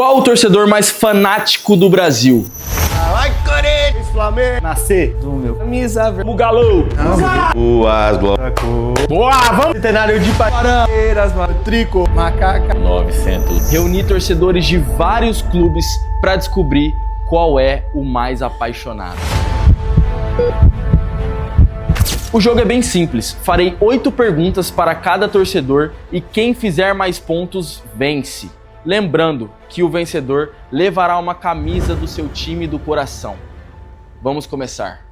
Qual o torcedor mais fanático do Brasil? Vai, Corinthians, Flamengo. Nascer do meu camisa verde. O Galo. O Asblo. Boa, vamos. Centenário de Palmeiras, Trico, Macaca. 900. Reunir torcedores de vários clubes para descobrir qual é o mais apaixonado. O jogo é bem simples. Farei 8 perguntas para cada torcedor e quem fizer mais pontos vence. Lembrando que o vencedor levará uma camisa do seu time do coração. Vamos começar.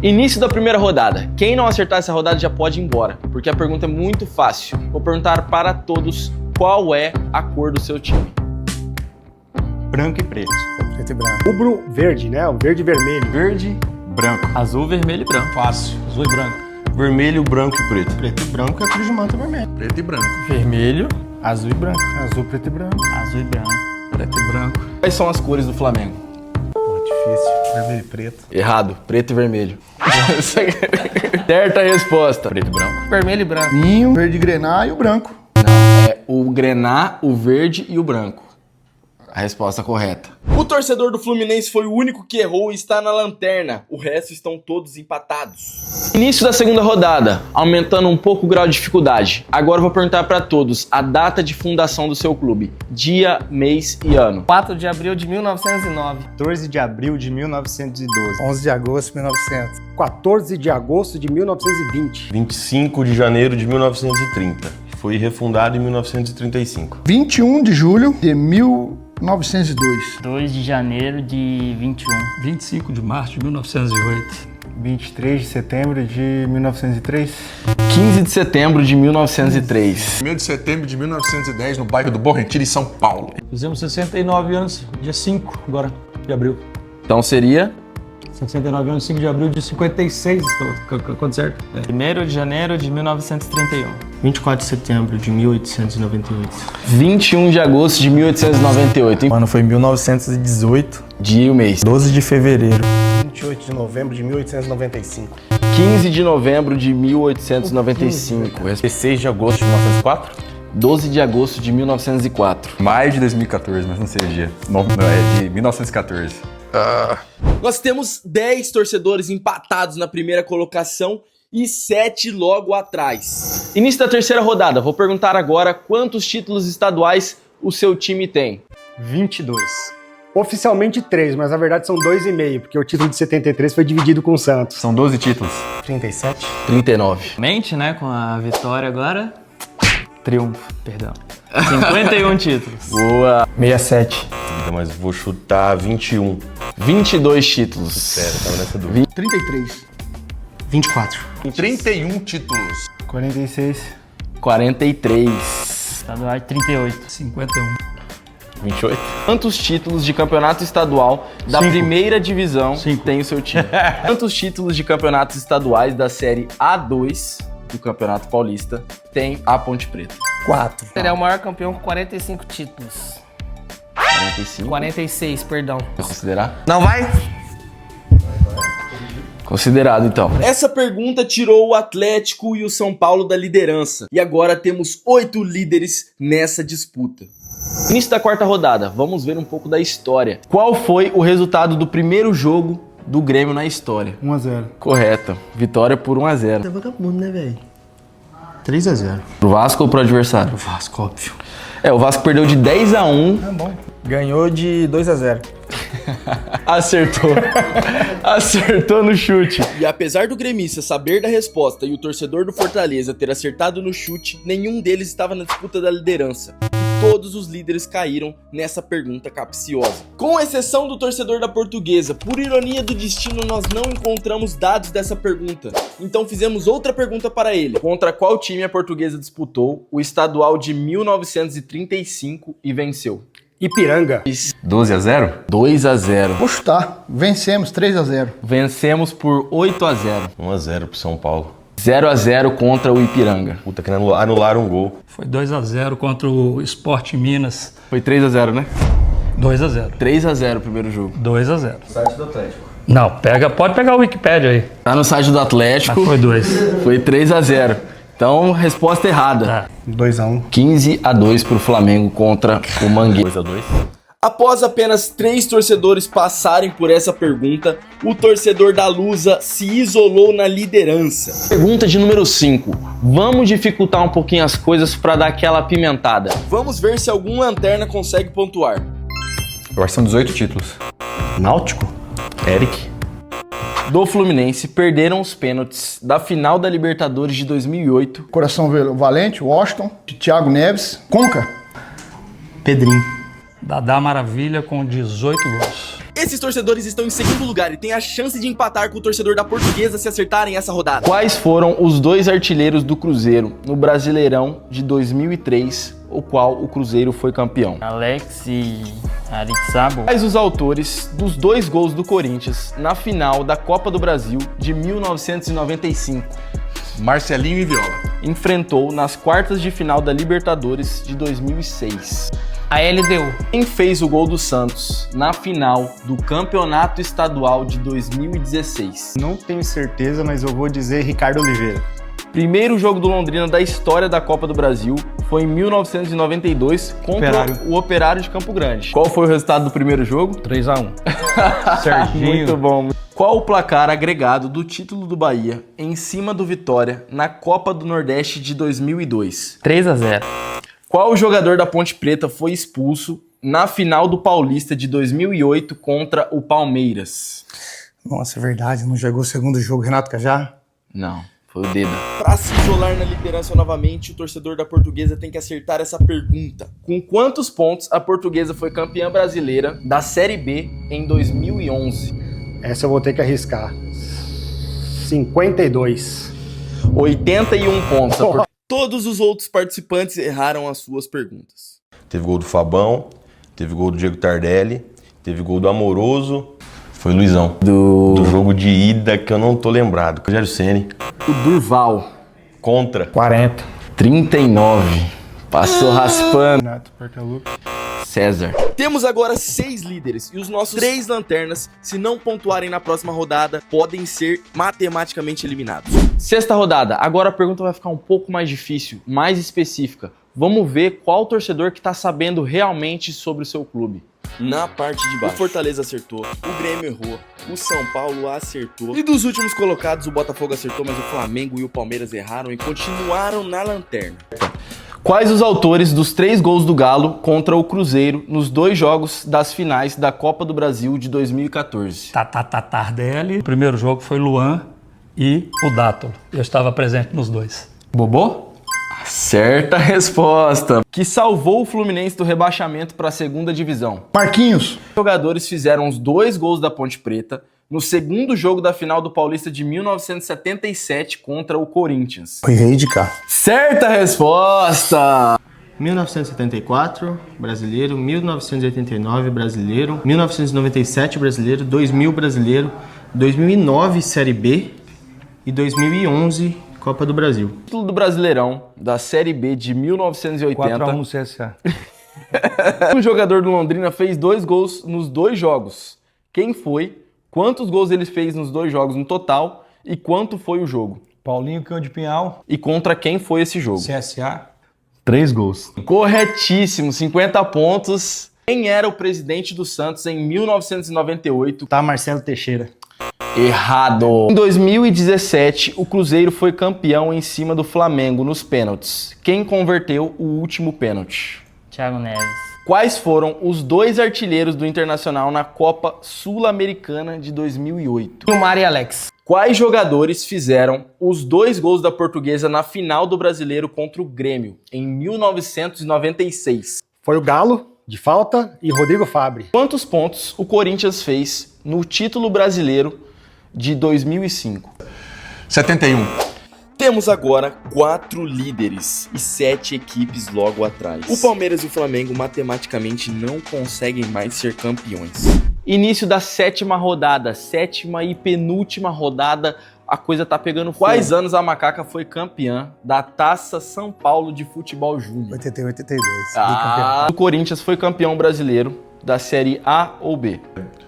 Início da primeira rodada. Quem não acertar essa rodada já pode ir embora, porque a pergunta é muito fácil. Vou perguntar para todos qual é a cor do seu time. Branco e preto. Preto e branco. Rubro verde, né? O verde e vermelho. Verde, branco. Azul, vermelho e branco. Fácil. Azul e branco. Vermelho, branco e preto. Preto e branco é cruz de manta vermelho. Preto e branco. Vermelho, Azul e branco. Azul, preto e branco. azul e branco. Preto e branco. Quais são as cores do Flamengo? Pô, difícil. Vermelho e preto. Errado, preto e vermelho. Certa resposta. Preto e branco. Vermelho e branco. Vinho, verde grená e o branco. É o grená, o verde e o branco. A resposta correta. O torcedor do Fluminense foi o único que errou e está na lanterna. O resto estão todos empatados. Início da segunda rodada, aumentando um pouco o grau de dificuldade. Agora eu vou perguntar para todos a data de fundação do seu clube. Dia, mês e ano. 4 de abril de 1909. 14 de abril de 1912. 11 de agosto de 1900. 14 de agosto de 1920. 25 de janeiro de 1930. Foi refundado em 1935. 21 de julho de 1902. 2 de janeiro de 21. 25 de março de 1908. 23 de setembro de 1903. 15 de setembro de 1903. 1 de setembro de 1910, no bairro do Bom Retiro, em São Paulo. Fizemos 69 anos, dia 5 agora, de abril. Então seria 69 anos, 5 de abril de 56, quanto certo? 1º de janeiro de 1931. 24 de setembro de 1898. 21 de agosto de 1898. O ano foi 1918. Dia e o mês. 12 de fevereiro. 28 de novembro de 1895. 15 de novembro de 1895. 16 de agosto de 1904. 12 de agosto de 1904. Maio de 2014, mas não sei o dia. Não, é de 1914. Nós temos 10 torcedores empatados na primeira colocação e 7 logo atrás. Início da terceira rodada. Vou perguntar agora quantos títulos estaduais o seu time tem. 22. Oficialmente 3, mas na verdade são 2,5, porque o título de 73 foi dividido com o Santos. São 12 títulos. 37. 39. Mente, né? Com a vitória agora. Triunfo, perdão. 51 títulos. Boa. 67. Mas vou chutar 21. 22 títulos. Sério, tava nessa dúvida. 33. 24. 31 títulos. 46. 43. Estadual de 38. 51. 28. Quantos títulos de campeonato estadual da primeira divisão tem o seu time? Quantos títulos de campeonatos estaduais da série A2 do Campeonato Paulista tem a Ponte Preta? 4. Ele é o maior campeão com 45 títulos. 45. 46, perdão. Vou considerar? Não vai? Considerado, então. Essa pergunta tirou o Atlético e o São Paulo da liderança. E agora temos 8 líderes nessa disputa. Início da quarta rodada. Vamos ver um pouco da história. Qual foi o resultado do primeiro jogo do Grêmio na história? 1-0. Correto. Vitória por 1-0. É vagabundo, né, velho? 3-0. Pro Vasco ou pro adversário? O Vasco, óbvio. O Vasco perdeu de 10-1. Tá bom. Ganhou de 2-0. Acertou. Acertou no chute. E apesar do gremista saber da resposta e o torcedor do Fortaleza ter acertado no chute, nenhum deles estava na disputa da liderança. E todos os líderes caíram nessa pergunta capciosa. Com exceção do torcedor da Portuguesa, por ironia do destino, nós não encontramos dados dessa pergunta. Então fizemos outra pergunta para ele. Contra qual time a Portuguesa disputou o estadual de 1935 e venceu? Ipiranga. 12-0? 2-0. Vou chutar. Vencemos 3-0. Vencemos por 8-0. 1-0 pro São Paulo. 0-0 contra o Ipiranga. Puta, que anularam um gol. Foi 2-0 contra o Sport Minas. Foi 3-0, né? 2-0. 3-0 o primeiro jogo. 2-0. Site do Atlético. Não, pode pegar o Wikipédia aí. Tá no site do Atlético. Mas foi 2. Foi 3-0. Então, resposta errada. 2-1. 15-2 pro Flamengo contra o Mangueira. 2-2. Após apenas 3 torcedores passarem por essa pergunta, o torcedor da Lusa se isolou na liderança. Pergunta de número 5. Vamos dificultar um pouquinho as coisas para dar aquela apimentada. Vamos ver se algum lanterna consegue pontuar. Eu acho que são 18 títulos. Náutico? Eric. Do Fluminense perderam os pênaltis da final da Libertadores de 2008. Coração Valente, Washington, Thiago Neves, Conca. Pedrinho. Dadá Maravilha com 18 gols. Esses torcedores estão em segundo lugar e têm a chance de empatar com o torcedor da Portuguesa se acertarem essa rodada. Quais foram os 2 artilheiros do Cruzeiro no Brasileirão de 2003, o qual o Cruzeiro foi campeão? Alex e Arixabo. Quais os autores dos 2 gols do Corinthians na final da Copa do Brasil de 1995? Marcelinho e Viola. Enfrentou nas quartas de final da Libertadores de 2006. A LDU. Quem fez o gol do Santos na final do Campeonato Estadual de 2016? Não tenho certeza, mas eu vou dizer Ricardo Oliveira. Primeiro jogo do Londrina da história da Copa do Brasil foi em 1992 contra o Operário de Campo Grande. Qual foi o resultado do primeiro jogo? 3-1. Serginho. Muito bom. Qual o placar agregado do título do Bahia em cima do Vitória na Copa do Nordeste de 2002? 3-0. Qual o jogador da Ponte Preta foi expulso na final do Paulista de 2008 contra o Palmeiras? Nossa, é verdade. Não jogou o segundo jogo, Renato Cajá? Não, foi o Deda. Para se isolar na liderança novamente, o torcedor da Portuguesa tem que acertar essa pergunta. Com quantos pontos a Portuguesa foi campeã brasileira da Série B em 2011? Essa eu vou ter que arriscar. 52. 81 pontos. Todos os outros participantes erraram as suas perguntas. Teve gol do Fabão, teve gol do Diego Tardelli, teve gol do Amoroso. Foi o Luizão. Do jogo de ida que eu não tô lembrado. Rogério Ceni. O Durval. Contra. 40. 39. Passou raspando. Renato Portaluppi. César. Temos agora 6 líderes e os nossos 3 lanternas, se não pontuarem na próxima rodada, podem ser matematicamente eliminados. Sexta rodada. Agora a pergunta vai ficar um pouco mais difícil, mais específica. Vamos ver qual torcedor que tá sabendo realmente sobre o seu clube. Na parte de baixo, o Fortaleza acertou, o Grêmio errou, o São Paulo acertou. E dos últimos colocados, o Botafogo acertou, mas o Flamengo e o Palmeiras erraram e continuaram na lanterna. Quais os autores dos 3 gols do Galo contra o Cruzeiro nos 2 jogos das finais da Copa do Brasil de 2014? Tardelli. O primeiro jogo foi Luan e o Dátolo. Eu estava presente nos 2. Bobô? Certa resposta. Que salvou o Fluminense do rebaixamento para a segunda divisão. Marquinhos. Os jogadores fizeram os 2 gols da Ponte Preta no segundo jogo da final do Paulista de 1977 contra o Corinthians. Foi rei de cá. Certa resposta! 1974, brasileiro. 1989, brasileiro. 1997, brasileiro. 2000, brasileiro. 2009, Série B. E 2011, Copa do Brasil. Título do Brasileirão da Série B de 1980. 4-1 no CSA. O jogador do Londrina fez 2 gols nos 2 jogos. Quem foi? Quantos gols ele fez nos 2 jogos no total? E quanto foi o jogo? Paulinho Cão de Pinhal. E contra quem foi esse jogo? CSA. 3 gols. Corretíssimo, 50 pontos. Quem era o presidente do Santos em 1998? Tá, Marcelo Teixeira. Errado. Em 2017, o Cruzeiro foi campeão em cima do Flamengo nos pênaltis. Quem converteu o último pênalti? Thiago Neves. Quais foram os 2 artilheiros do Internacional na Copa Sul-Americana de 2008? Gilmar e Alex. Quais jogadores fizeram os 2 gols da Portuguesa na final do Brasileiro contra o Grêmio em 1996? Foi o Galo, de falta, e Rodrigo Fabre. Quantos pontos o Corinthians fez no título brasileiro de 2005? 71. Temos agora 4 líderes e 7 equipes logo atrás. O Palmeiras e o Flamengo matematicamente não conseguem mais ser campeões. Início da 7ª rodada, 7ª e penúltima rodada, a coisa tá pegando fogo. Quais anos a Macaca foi campeã da Taça São Paulo de Futebol Júnior? 81, 82. O Corinthians foi campeão brasileiro da Série A ou B?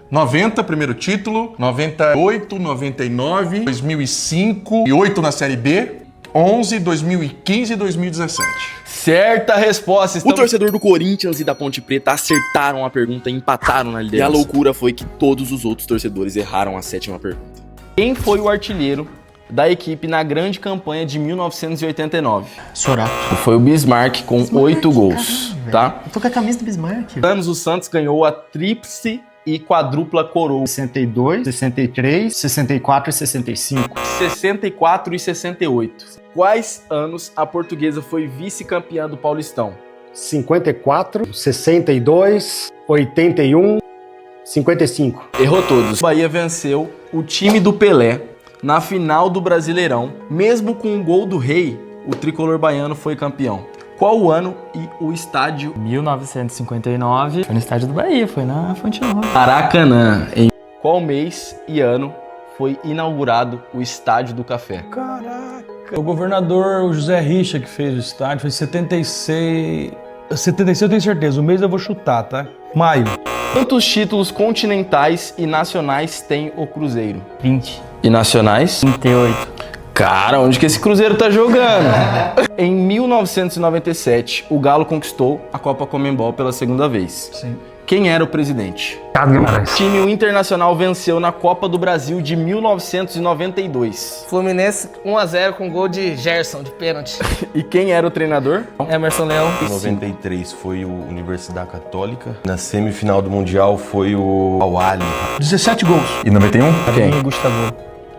90, primeiro título. 98, 99, 2005 e 8 na Série B. 2011, 2015 e 2017. Certa resposta. O torcedor do Corinthians e da Ponte Preta acertaram a pergunta e empataram na liderança. E a loucura foi que todos os outros torcedores erraram a 7ª pergunta. Quem foi o artilheiro da equipe na grande campanha de 1989? Sorato. Foi o Bismarck com 8 gols, caramba, tá? Eu tô com a camisa do Bismarck. Anos o Santos ganhou a tríplice e quadrupla coroa. 62, 63, 64 e 65. 64 e 68. Quais anos a Portuguesa foi vice-campeã do Paulistão? 54, 62, 81, 55. Errou todos. O Bahia venceu o time do Pelé na final do Brasileirão. Mesmo com um gol do Rei, o tricolor baiano foi campeão. Qual o ano e o estádio? 1959. Foi no estádio do Bahia, foi na Fonte Nova. Maracanã. Em qual mês e ano foi inaugurado o Estádio do Café? O governador José Richa que fez o estádio foi em 76. 76 eu tenho certeza, o mês eu vou chutar, tá? Maio. Quantos títulos continentais e nacionais tem o Cruzeiro? 20. E nacionais? 38. Cara, onde que esse Cruzeiro tá jogando? Em 1997, o Galo conquistou a Copa Conmebol pela 2ª vez. Sim. Quem era o presidente? Guimarães. O time Internacional venceu na Copa do Brasil de 1992. Fluminense 1-0 com gol de Gerson, de pênalti. E quem era o treinador? Emerson Leão. Em 93 foi o Universidade Católica. Na semifinal do Mundial foi o Al-Ahly. 17 gols. E 91? Quem? Gustavo.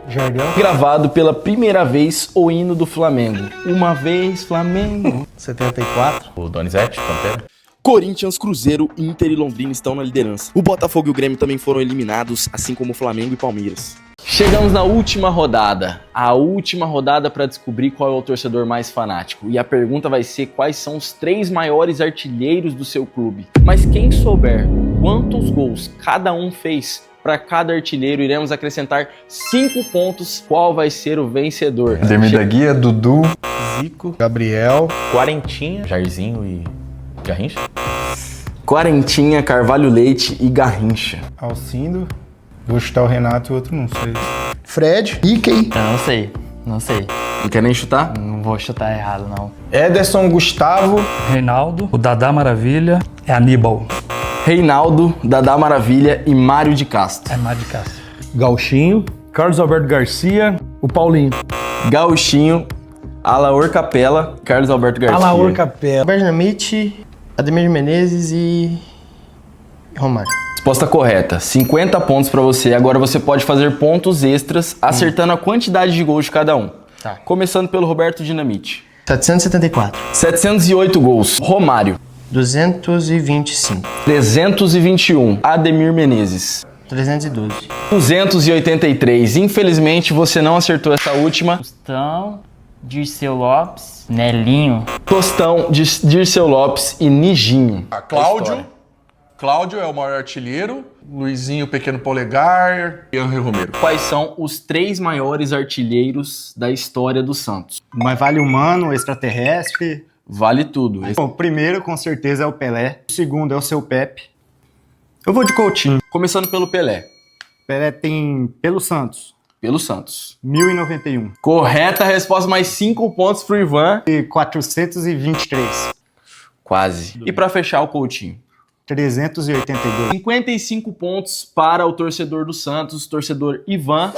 Jardel. Gravado pela primeira vez o hino do Flamengo. Uma vez Flamengo. 74. O Donizete, Pantera. Corinthians, Cruzeiro, Inter e Londrina estão na liderança. O Botafogo e o Grêmio também foram eliminados, assim como o Flamengo e Palmeiras. Chegamos na última rodada. A última rodada para descobrir qual é o torcedor mais fanático. E a pergunta vai ser quais são os 3 maiores artilheiros do seu clube. Mas quem souber quantos gols cada um fez para cada artilheiro, iremos acrescentar 5 pontos. Qual vai ser o vencedor? Ademir da Guia, Dudu, Zico. Gabriel. Quarentinha, Jairzinho e Garrincha. Quarentinha, Carvalho Leite e Garrincha. Alcindo. Vou chutar o Renato e o outro não sei. Fred. Iken. Não sei, não sei. Não quer nem chutar? Não vou chutar errado, não. Ederson, Gustavo. Reinaldo, o Dadá Maravilha, é Aníbal. Reinaldo, Dadá Maravilha e Mário de Castro. É Mário de Castro. Gauchinho, Carlos Alberto Garcia, o Paulinho. Gauchinho, Alaor Capela, Carlos Alberto Garcia. Alaor Capela. Roberto Dinamite, Ademir Menezes e Romário. Resposta correta, 50 pontos pra você. Agora você pode fazer pontos extras, acertando a quantidade de gols de cada um. Tá. Começando pelo Roberto Dinamite. 774. 708 gols. Romário. 225. 321. Ademir Menezes. 312. 283. Infelizmente você não acertou essa última. Tostão, Dirceu Lopes, Nelinho. Tostão, Dirceu Lopes e Nijinho. Cláudio é o maior artilheiro. Luizinho, Pequeno Polegar e Angel Romero. Quais são os 3 maiores artilheiros da história do Santos? Mas vale humano, extraterrestre. Vale tudo. Bom, o primeiro com certeza é o Pelé. O segundo é o seu Pepe. Eu vou de Coutinho. Começando pelo Pelé. Pelé tem pelo Santos. Pelo Santos. 1091. Correta resposta, mais 5 pontos pro Ivan. E 423. Quase. E pra fechar o Coutinho. 382. 55 pontos para o torcedor do Santos, torcedor Ivan.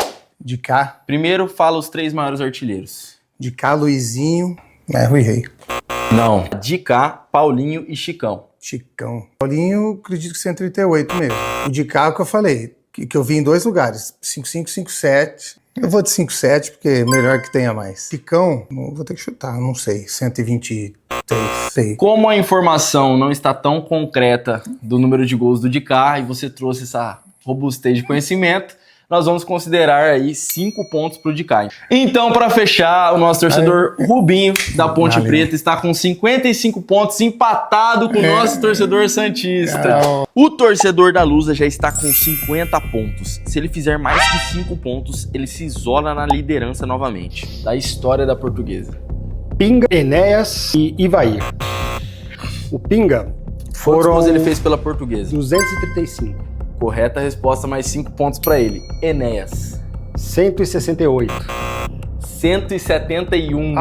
De cá. Primeiro, fala os 3 maiores artilheiros. De cá, Luizinho. Rui Rei. Não. De cá, Paulinho e Chicão. Chicão. Paulinho, acredito que 138 mesmo. O de cá, que eu falei, que eu vi em 2 lugares. 55, 57. Eu vou de 57, porque é melhor que tenha mais. Chicão, vou ter que chutar, não sei. 123, sei. Como a informação não está tão concreta do número de gols do de cá e você trouxe essa robustez de conhecimento, nós vamos considerar aí 5 pontos pro de cá. Então, para fechar, o nosso torcedor Rubinho, da Ponte Preta, está com 55 pontos, empatado com o nosso torcedor santista. O torcedor da Lusa já está com 50 pontos. Se ele fizer mais que 5 pontos, ele se isola na liderança novamente da história da Portuguesa. Pinga, Enéas e Ivair. O Pinga Quantos foram gols ele fez pela Portuguesa? 235. Correta resposta, mais 5 pontos para ele. Enéas. 168. 171.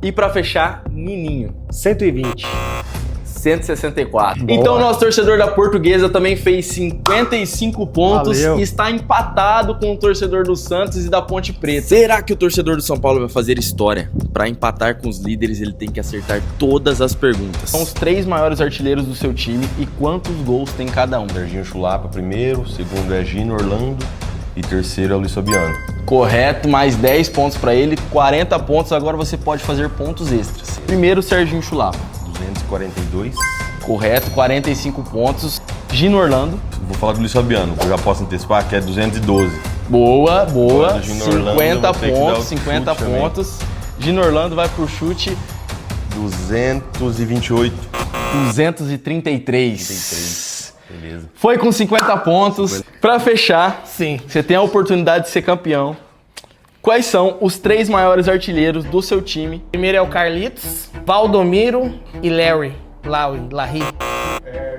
E pra fechar, Nininho. 120. 164. Então o nosso torcedor da Portuguesa também fez 55 pontos e está empatado com o torcedor do Santos e da Ponte Preta. Será que o torcedor do São Paulo vai fazer história? Para empatar com os líderes, ele tem que acertar todas as perguntas. São os 3 maiores artilheiros do seu time e quantos gols tem cada um? Serginho Chulapa primeiro, segundo é Gino Orlando e terceiro é o Luiz Fabiano. Correto, mais 10 pontos para ele, 40 pontos. Agora você pode fazer pontos extras. Primeiro, Serginho Chulapa. 242. Correto, 45 pontos. Gino Orlando. Vou falar do Luiz Fabiano, que eu já posso antecipar, que é 212. Boa. Agora, 50 pontos, 50 pontos. Gino Orlando vai pro chute. 228. 233. Beleza. Foi com 50 pontos. Pra fechar, Sim. você tem a oportunidade de ser campeão. Quais são os 3 maiores artilheiros do seu time? Primeiro é o Carlitos, Valdomiro e Larry. Larry.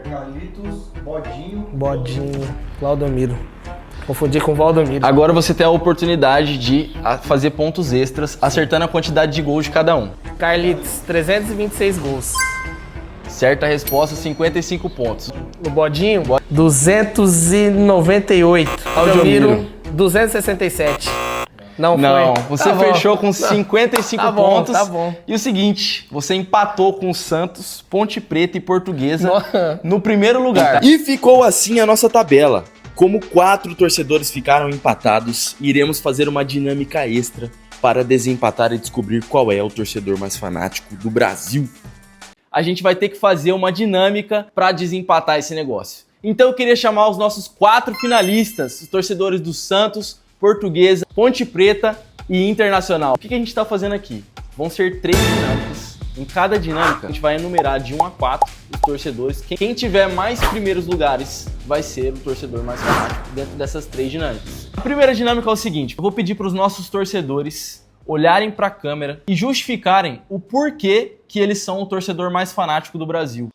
Carlitos, Bodinho. Bodinho, Valdomiro. Confundi com Valdomiro. Agora você tem a oportunidade de fazer pontos extras, acertando a quantidade de gols de cada um. Carlitos, 326 gols. Certa resposta, 55 pontos. O Bodinho, 298. Valdomiro, 267. Não, você fechou com 55 pontos. Tá bom. E o seguinte, você empatou com Santos, Ponte Preta e Portuguesa no primeiro lugar. E ficou assim a nossa tabela. Como 4 torcedores ficaram empatados, iremos fazer uma dinâmica extra para desempatar e descobrir qual é o torcedor mais fanático do Brasil. A gente vai ter que fazer uma dinâmica para desempatar esse negócio. Então eu queria chamar os nossos 4 finalistas, os torcedores do Santos, Portuguesa, Ponte Preta e Internacional. O que a gente está fazendo aqui? Vão ser 3 dinâmicas. Em cada dinâmica, a gente vai enumerar de 1 a 4 os torcedores. Quem tiver mais primeiros lugares vai ser o torcedor mais fanático dentro dessas 3 dinâmicas. A primeira dinâmica é o seguinte, eu vou pedir para os nossos torcedores olharem para a câmera e justificarem o porquê que eles são o torcedor mais fanático do Brasil.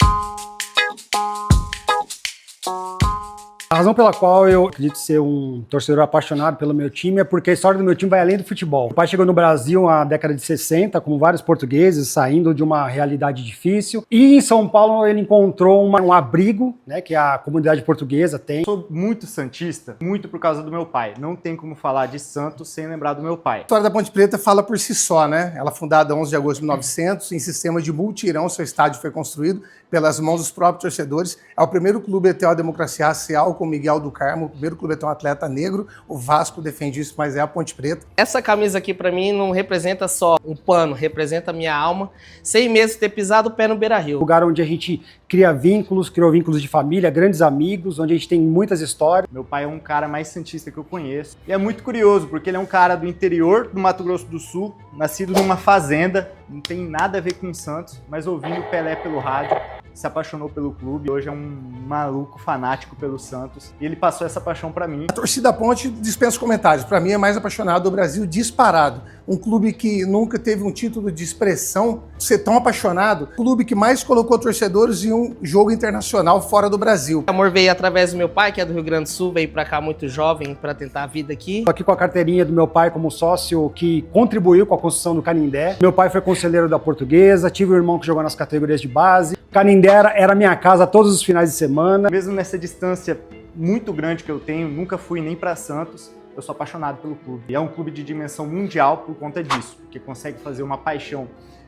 A razão pela qual eu acredito ser um torcedor apaixonado pelo meu time é porque a história do meu time vai além do futebol. O pai chegou no Brasil na década de 60, como vários portugueses, saindo de uma realidade difícil. E em São Paulo ele encontrou um abrigo, né, que a comunidade portuguesa tem. Sou muito santista, muito por causa do meu pai. Não tem como falar de Santos sem lembrar do meu pai. A história da Ponte Preta fala por si só, né? Ela fundada 11 de agosto de 1900, em sistema de multirão, seu estádio foi construído pelas mãos dos próprios torcedores. É o primeiro clube a ter uma democracia racial, com Miguel do Carmo, o primeiro clube a ter um atleta negro. O Vasco defende isso, mas é a Ponte Preta. Essa camisa aqui pra mim não representa só um pano, representa a minha alma, sem mesmo ter pisado o pé no Beira-Rio. Lugar onde a gente criou vínculos de família, grandes amigos, onde a gente tem muitas histórias. Meu pai é um cara mais santista que eu conheço. E é muito curioso, porque ele é um cara do interior do Mato Grosso do Sul, nascido numa fazenda, não tem nada a ver com o Santos, mas ouvindo o Pelé pelo rádio, se apaixonou pelo clube, hoje é um maluco fanático pelo Santos, e ele passou essa paixão pra mim. A torcida Ponte dispensa comentários, pra mim é mais apaixonado do Brasil disparado. Um clube que nunca teve um título de expressão, ser tão apaixonado, clube que mais colocou torcedores em um jogo internacional fora do Brasil. O amor veio através do meu pai, que é do Rio Grande do Sul, veio pra cá muito jovem pra tentar a vida aqui. Tô aqui com a carteirinha do meu pai como sócio que contribuiu com a construção do Canindé. Meu pai foi conselheiro da Portuguesa, tive um irmão que jogou nas categorias de base. Canindé era minha casa todos os finais de semana. Mesmo nessa distância muito grande que eu tenho, nunca fui nem para Santos, eu sou apaixonado pelo clube. E é um clube de dimensão mundial por conta disso, porque consegue fazer uma paixão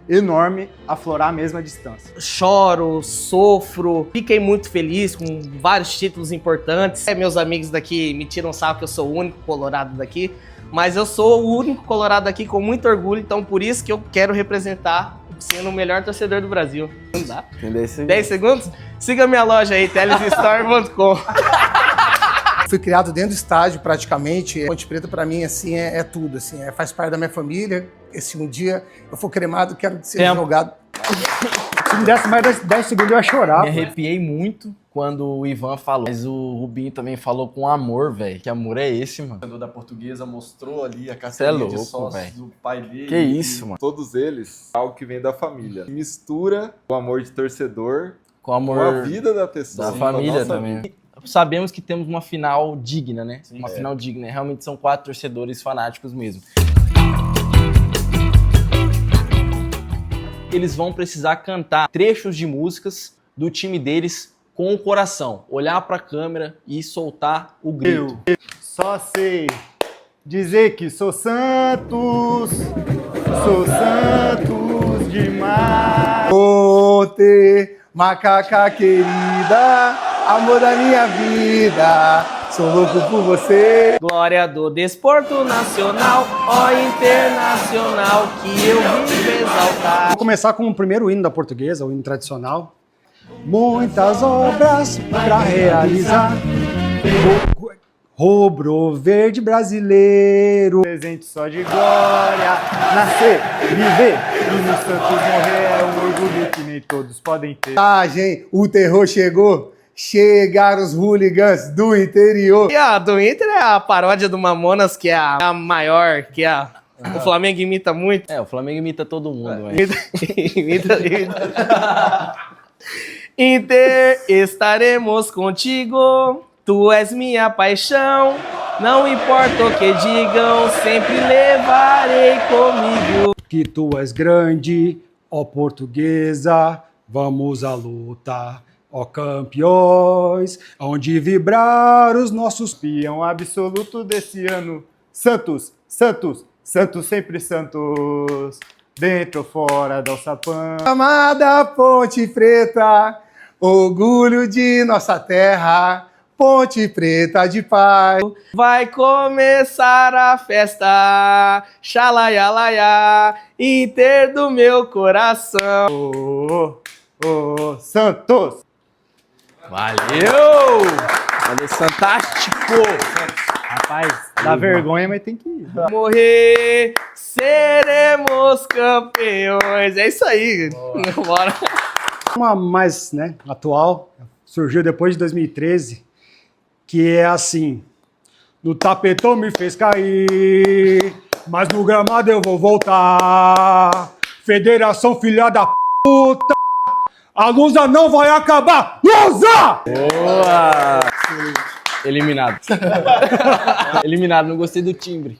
enorme aflorar a mesma distância. Choro, sofro, fiquei muito feliz com vários títulos importantes. Meus amigos daqui me tiram sarro que eu sou o único colorado daqui, mas eu sou o único colorado daqui com muito orgulho, então por isso que eu quero representar sendo o melhor torcedor do Brasil. Não dá? 10 segundos? Siga minha loja aí, telesstore.com. Fui criado dentro do estádio, praticamente. Ponte Preta, pra mim, assim, é tudo. Assim, faz parte da minha família. Se um dia eu for cremado, quero ser jogado. Se me desse mais 10 segundos, eu ia chorar. Me arrepiei muito quando o Ivan falou. Mas o Rubinho também falou com amor, velho. Que amor é esse, mano? O torcedor da Portuguesa mostrou ali a carteirinha de sócios do pai dele. Que isso, mano? Todos eles, algo que vem da família. Mistura o amor de torcedor com amor com a vida da pessoa. Da família também. Vida. Sabemos que temos uma final digna, né? Sim, uma final digna. Realmente são 4 torcedores fanáticos mesmo. eles vão precisar cantar trechos de músicas do time deles com o coração. Olhar pra câmera e soltar o grito. Eu só sei dizer que sou Santos demais. Ontem, macaca querida, amor da minha vida, sou louco por você. Glória do desporto nacional, ó internacional, que eu vim exaltar. Vou começar com o primeiro hino da Portuguesa, o hino tradicional. Muitas obras para realizar. Rubro verde brasileiro. Presente só de glória, nascer, viver e no Santos morrer é um orgulho que nem todos podem ter. Ah, gente, o terror chegou. Chegaram os hooligans do interior. E a do Inter é a paródia do Mamonas, que é a maior, que é o Flamengo imita muito. O Flamengo imita todo mundo, velho. Imita. Inter, estaremos contigo. Tu és minha paixão, não importa o que digam, sempre levarei comigo. Que tu és grande, ó Portuguesa, vamos à luta, ó campeões, onde vibrar os nossos... Campeão absoluto desse ano, Santos, Santos, Santos sempre Santos, dentro ou fora do alçapão. Amada Ponte Preta, orgulho de nossa terra, Ponte Preta de paz. Vai começar a festa, xalaialaia, Inter do meu coração. Santos! Valeu! Valeu, fantástico! Rapaz, dá vergonha, mas tem que ir. Morrer, seremos campeões. É isso aí. Bora. Uma mais, né, atual, surgiu depois de 2013, que é assim: no tapetão me fez cair, mas no gramado eu vou voltar. Federação filha da puta, a Lusa não vai acabar. Lusa! Boa! Eliminado. Eliminado, não gostei do timbre.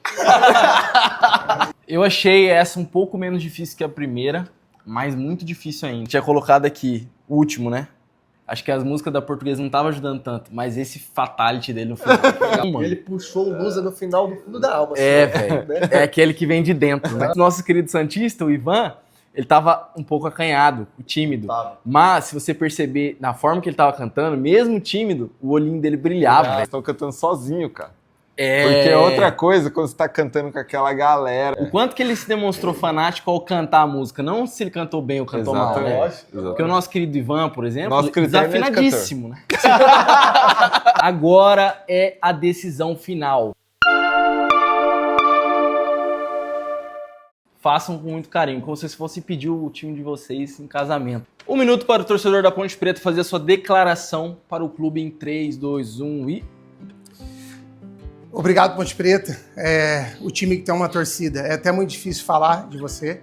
Eu achei essa um pouco menos difícil que a primeira, mas muito difícil ainda. Tinha colocado aqui o último, né? Acho que as músicas da Portuguesa não estavam ajudando tanto, mas esse fatality dele no final. Ele puxou o Lusa no final do fundo da alma. Velho. É aquele que vem de dentro, né? Nosso querido santista, o Ivan, ele tava um pouco acanhado, tímido. Mas, se você perceber, na forma que ele tava cantando, mesmo tímido, o olhinho dele brilhava, velho. Estão cantando sozinho, cara. Porque é outra coisa quando você tá cantando com aquela galera. O quanto que ele se demonstrou fanático ao cantar a música. Não se ele cantou bem ou cantou mal, né? Porque o nosso querido Ivan, por exemplo, desafinadíssimo, né? Agora é a decisão final. Façam com muito carinho, como se fosse pedir o time de vocês em casamento. 1 minuto para o torcedor da Ponte Preta fazer a sua declaração para o clube em 3, 2, 1 e... Obrigado, Ponte Preta. O time que tem uma torcida. É até muito difícil falar de você,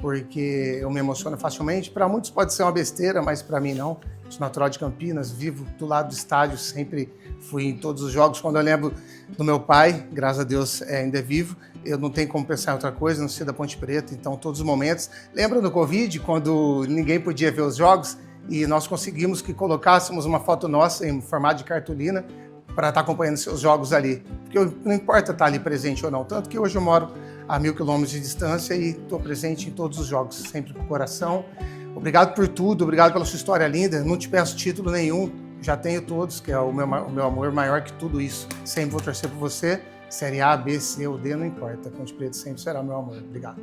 porque eu me emociono facilmente. Para muitos pode ser uma besteira, mas para mim não. Sou natural de Campinas, vivo do lado do estádio, sempre fui em todos os jogos. Quando eu lembro do meu pai, graças a Deus ainda é vivo, eu não tenho como pensar em outra coisa, não ser da Ponte Preta. Então, todos os momentos. Lembra do Covid, quando ninguém podia ver os jogos e nós conseguimos que colocássemos uma foto nossa em formato de cartolina para estar acompanhando seus jogos ali. Porque não importa estar ali presente ou não, tanto que hoje eu moro a 1000 quilômetros de distância e estou presente em todos os jogos, sempre com o coração. Obrigado por tudo, obrigado pela sua história linda. Não te peço título nenhum, já tenho todos, que é o meu amor maior que tudo isso. Sempre vou torcer por você. Série A, B, C ou D, não importa. Ponte Preta sempre será meu amor. Obrigado.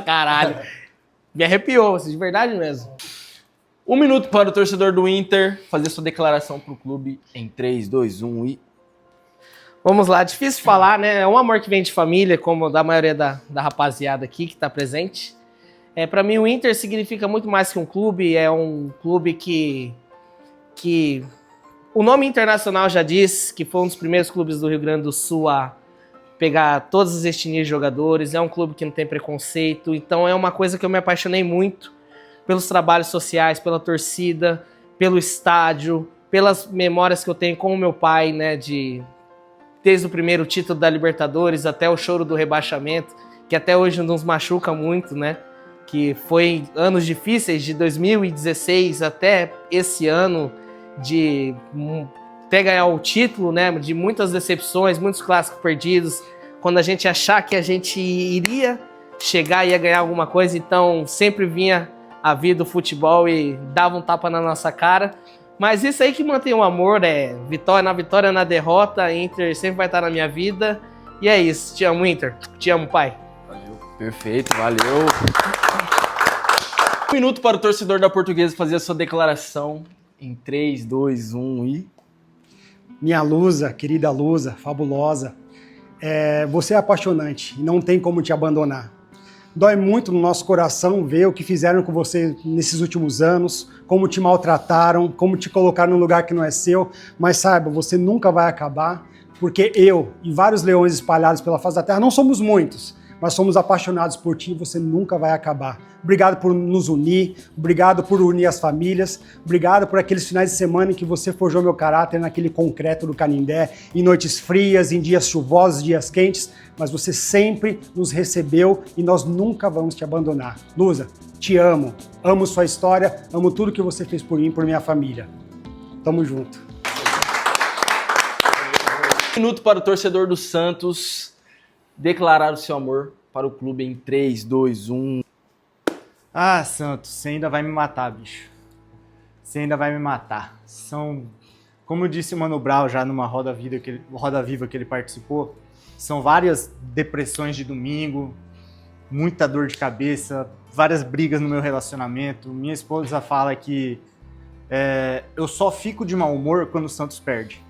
Caralho. Me arrepiou, de verdade mesmo. 1 minuto para o torcedor do Inter fazer sua declaração para o clube em 3, 2, 1 e... Vamos lá, difícil falar, né? É um amor que vem de família, como da maioria da rapaziada aqui que tá presente. Para mim, o Inter significa muito mais que um clube, é um clube que o nome internacional já diz que foi um dos primeiros clubes do Rio Grande do Sul a pegar todas as etnias de jogadores, é um clube que não tem preconceito, então é uma coisa que eu me apaixonei muito pelos trabalhos sociais, pela torcida, pelo estádio, pelas memórias que eu tenho com o meu pai, né, desde o primeiro título da Libertadores até o choro do rebaixamento. que até hoje nos machuca muito, né? Que foi anos difíceis, de 2016 até esse ano, de até ganhar o título, né? De muitas decepções, muitos clássicos perdidos, quando a gente achar que a gente iria chegar e ia ganhar alguma coisa, então sempre vinha a vida do futebol e dava um tapa na nossa cara. Mas isso aí que mantém o amor, é vitória na derrota, Inter sempre vai estar na minha vida. E é isso, te amo, Inter, te amo, pai. Valeu. Perfeito, valeu. 1 minuto para o torcedor da Portuguesa fazer a sua declaração em 3, 2, 1 e... Minha Lusa, querida Lusa, fabulosa, você é apaixonante e não tem como te abandonar. Dói muito no nosso coração ver o que fizeram com você nesses últimos anos, como te maltrataram, como te colocaram num lugar que não é seu, mas saiba, você nunca vai acabar, porque eu e vários leões espalhados pela face da terra, não somos muitos, mas somos apaixonados por ti e você nunca vai acabar. Obrigado por nos unir, obrigado por unir as famílias, obrigado por aqueles finais de semana em que você forjou meu caráter naquele concreto do Canindé, em noites frias, em dias chuvosos, dias quentes, mas você sempre nos recebeu e nós nunca vamos te abandonar. Lusa, te amo, amo sua história, amo tudo que você fez por mim e por minha família. Tamo junto. 1 minuto para o torcedor do Santos declarar o seu amor para o clube em 3, 2, 1. Ah, Santos, você ainda vai me matar, bicho. Você ainda vai me matar. Como disse o Mano Brown já numa Roda Viva que ele participou, são várias depressões de domingo, muita dor de cabeça, várias brigas no meu relacionamento. Minha esposa fala que eu só fico de mau humor quando o Santos perde.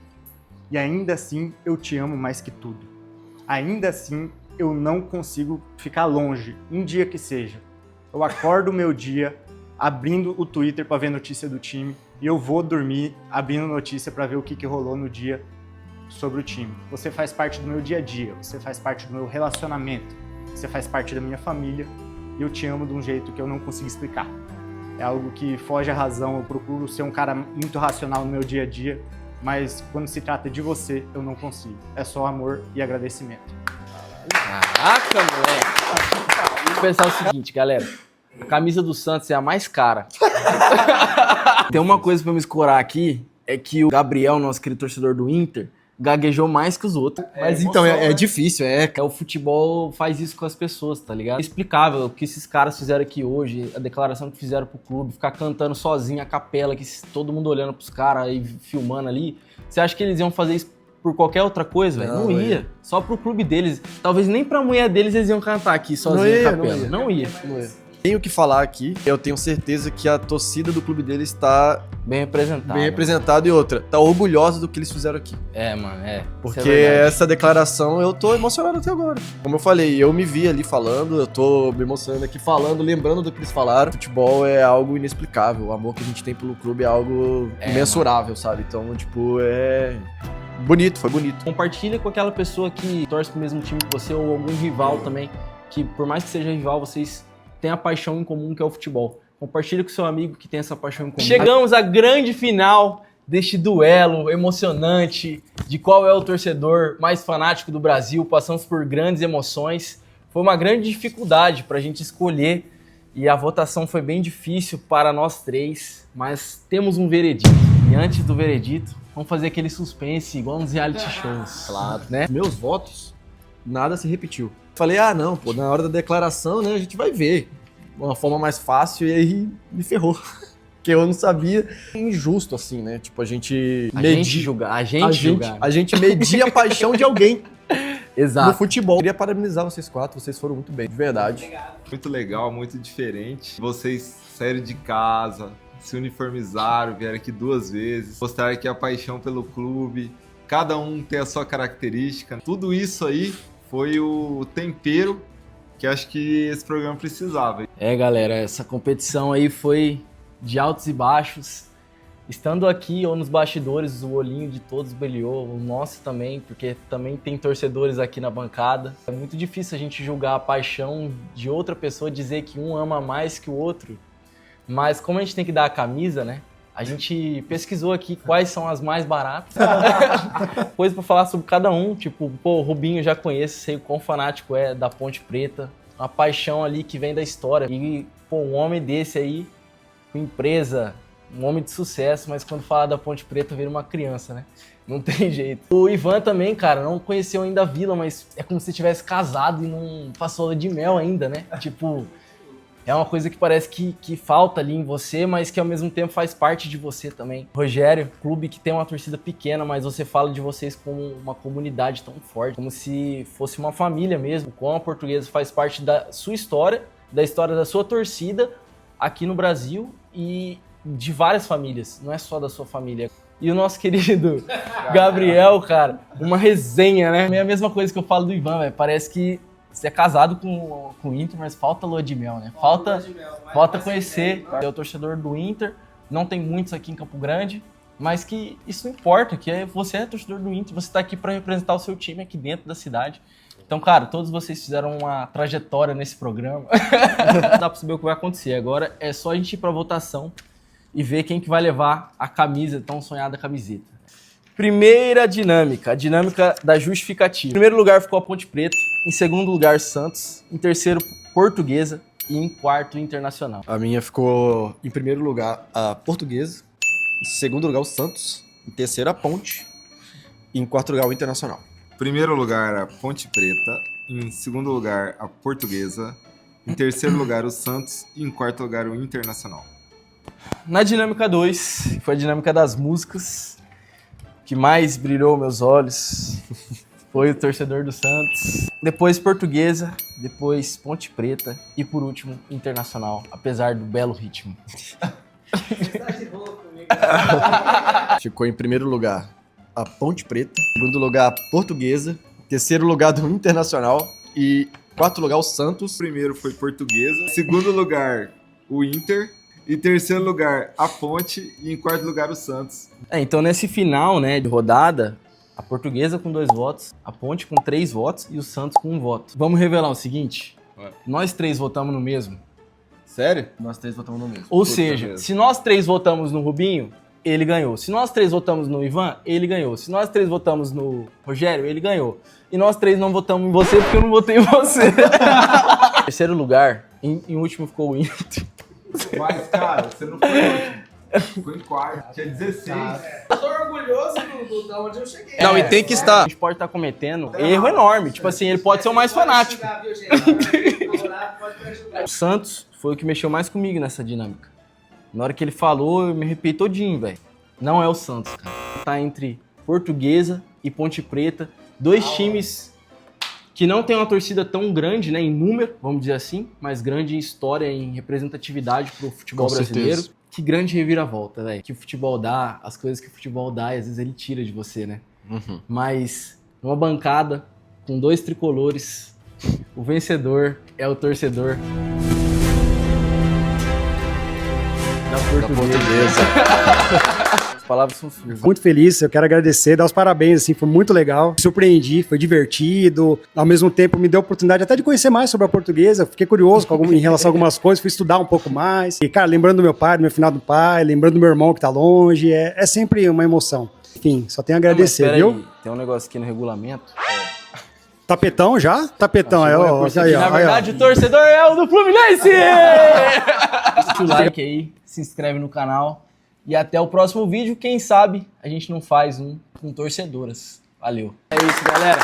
E ainda assim, eu te amo mais que tudo. Ainda assim, eu não consigo ficar longe, um dia que seja. Eu acordo o meu dia abrindo o Twitter para ver notícia do time e eu vou dormir abrindo notícia para ver o que rolou no dia sobre o time. Você faz parte do meu dia a dia, você faz parte do meu relacionamento, você faz parte da minha família e eu te amo de um jeito que eu não consigo explicar. É algo que foge à razão, eu procuro ser um cara muito racional no meu dia a dia, mas quando se trata de você, eu não consigo. É só amor e agradecimento. Caraca, moleque! Vou pensar o seguinte, galera. A camisa do Santos é a mais cara. Tem uma coisa pra me escorar aqui, é que o Gabriel, nosso querido torcedor do Inter, gaguejou mais que os outros. Mas então, é difícil, O futebol faz isso com as pessoas, tá ligado? É inexplicável o que esses caras fizeram aqui hoje, a declaração que fizeram pro clube, ficar cantando sozinho a capela, que todo mundo olhando pros caras e filmando ali. Você acha que eles iam fazer isso por qualquer outra coisa, velho? Não ia. Só pro clube deles. Talvez nem pra mulher deles eles iam cantar aqui sozinho a capela. Não ia. Tenho que falar aqui, eu tenho certeza que a torcida do clube deles está bem representada. Bem representada e outra, tá orgulhosa do que eles fizeram aqui. Mano, Porque essa declaração eu tô emocionado até agora. Como eu falei, eu me vi ali falando, eu tô me emocionando aqui falando, lembrando do que eles falaram. Futebol é algo inexplicável, o amor que a gente tem pelo clube é algo imensurável, sabe? Então, tipo, bonito, foi bonito. Compartilha com aquela pessoa que torce pro mesmo time que você ou algum rival também, que por mais que seja rival, vocês têm a paixão em comum que é o futebol. Compartilha com seu amigo que tem essa paixão em comum. Chegamos à grande final deste duelo emocionante de qual é o torcedor mais fanático do Brasil. Passamos por grandes emoções. Foi uma grande dificuldade para a gente escolher e a votação foi bem difícil para nós três, mas temos um veredito. E antes do veredito, vamos fazer aquele suspense igual nos reality shows. Claro. Né? Meus votos, nada se repetiu. Falei, não, pô, na hora da declaração, né, a gente vai ver uma forma mais fácil e aí me ferrou. Porque eu não sabia. É injusto, assim, né? Tipo, a gente media a paixão de alguém. Exato. No futebol. Queria parabenizar vocês quatro, vocês foram muito bem, de verdade. Muito legal, muito diferente. Vocês saíram de casa, se uniformizaram, vieram aqui 2 vezes, mostraram que a paixão pelo clube, cada um tem a sua característica. Tudo isso aí foi o tempero que acho que esse programa precisava. Galera, essa competição aí foi de altos e baixos. Estando aqui ou nos bastidores, o olhinho de todos brilhou, o nosso também, porque também tem torcedores aqui na bancada. É muito difícil a gente julgar a paixão de outra pessoa, dizer que um ama mais que o outro. Mas como a gente tem que dar a camisa, né? A gente pesquisou aqui quais são as mais baratas. Coisa pra falar sobre cada um. Tipo, pô, o Rubinho já conheço, sei o quão fanático é da Ponte Preta. Uma paixão ali que vem da história. E, pô, um homem desse aí, com empresa, um homem de sucesso, mas quando fala da Ponte Preta vira uma criança, né? Não tem jeito. O Ivan também, cara, não conheceu ainda a vila, mas é como se tivesse casado e não passou de mel ainda, né? Tipo, é uma coisa que parece que falta ali em você, mas que ao mesmo tempo faz parte de você também. Rogério, clube que tem uma torcida pequena, mas você fala de vocês como uma comunidade tão forte, como se fosse uma família mesmo. Como a Portuguesa faz parte da sua história, da história da sua torcida aqui no Brasil e de várias famílias, não é só da sua família. E o nosso querido Gabriel, cara, uma resenha, né? É a mesma coisa que eu falo do Ivan, velho. Parece que você é casado com o Inter, mas falta lua de mel, né? Falta conhecer. É o torcedor do Inter, não tem muitos aqui em Campo Grande, mas que isso não importa, que você é torcedor do Inter, você tá aqui para representar o seu time aqui dentro da cidade. Então, cara, todos vocês fizeram uma trajetória nesse programa. Dá pra saber o que vai acontecer. Agora é só a gente ir pra votação e ver quem que vai levar a camisa, tão sonhada camiseta. Primeira dinâmica, a dinâmica da justificativa. Em primeiro lugar ficou a Ponte Preta, em segundo lugar Santos, em terceiro Portuguesa e em quarto Internacional. A minha ficou em primeiro lugar a Portuguesa, em segundo lugar o Santos, em terceiro a Ponte e em quarto lugar o Internacional. Primeiro lugar a Ponte Preta, em segundo lugar a Portuguesa, em terceiro lugar o Santos e em quarto lugar o Internacional. Na dinâmica 2, foi a dinâmica das músicas, que mais brilhou meus olhos, foi o torcedor do Santos. Depois Portuguesa, depois Ponte Preta e por último Internacional, apesar do belo ritmo. Ficou em primeiro lugar a Ponte Preta, em segundo lugar a Portuguesa, terceiro lugar do Internacional e quarto lugar o Santos. Primeiro foi Portuguesa, segundo lugar o Inter, em terceiro lugar a Ponte e em quarto lugar o Santos. Então nesse final, né, de rodada, a Portuguesa com 2 votos, a Ponte com 3 votos e o Santos com 1 voto. Vamos revelar o seguinte, nós 3 votamos no mesmo. Sério? Nós 3 votamos no mesmo. Ou seja, se nós 3 votamos no Rubinho, ele ganhou. Se nós 3 votamos no Ivan, ele ganhou. Se nós 3 votamos no Rogério, ele ganhou. E nós 3 não votamos em você porque eu não votei em você. Terceiro lugar, em último ficou o Inter. Mas, cara, você não foi último. Ficou em quarto. Tinha 16. Eu tô orgulhoso da onde eu cheguei. Não, e tem que estar. A gente pode estar cometendo erro enorme. Tipo assim, ele pode ser o mais fanático. O Santos foi o que mexeu mais comigo nessa dinâmica. Na hora que ele falou, eu me arrepiei todinho, velho. Não é o Santos, cara. Tá entre Portuguesa e Ponte Preta. 2 times que não tem uma torcida tão grande, né, em número, vamos dizer assim, mas grande em história, em representatividade pro futebol brasileiro. Certeza. Que grande reviravolta, velho. Que o futebol dá, as coisas que o futebol dá, e às vezes ele tira de você, né? Uhum. Mas numa bancada com 2 tricolores, o vencedor é o torcedor da Portuguesa. As palavras são suas. Muito feliz, eu quero agradecer, dar os parabéns, assim, foi muito legal. Me surpreendi, foi divertido. Ao mesmo tempo, me deu a oportunidade até de conhecer mais sobre a Portuguesa. Fiquei curioso em relação a algumas coisas, fui estudar um pouco mais. E, cara, lembrando do meu pai, do meu finado pai, lembrando do meu irmão que tá longe, é sempre uma emoção. Enfim, só tenho a agradecer, viu? Aí, tem um negócio aqui no regulamento. Tapetão já? Tapetão, Na verdade, o torcedor é o do Fluminense! Deixa o like aí, se inscreve no canal. E até o próximo vídeo, quem sabe a gente não faz um com torcedoras. Valeu. É isso, galera.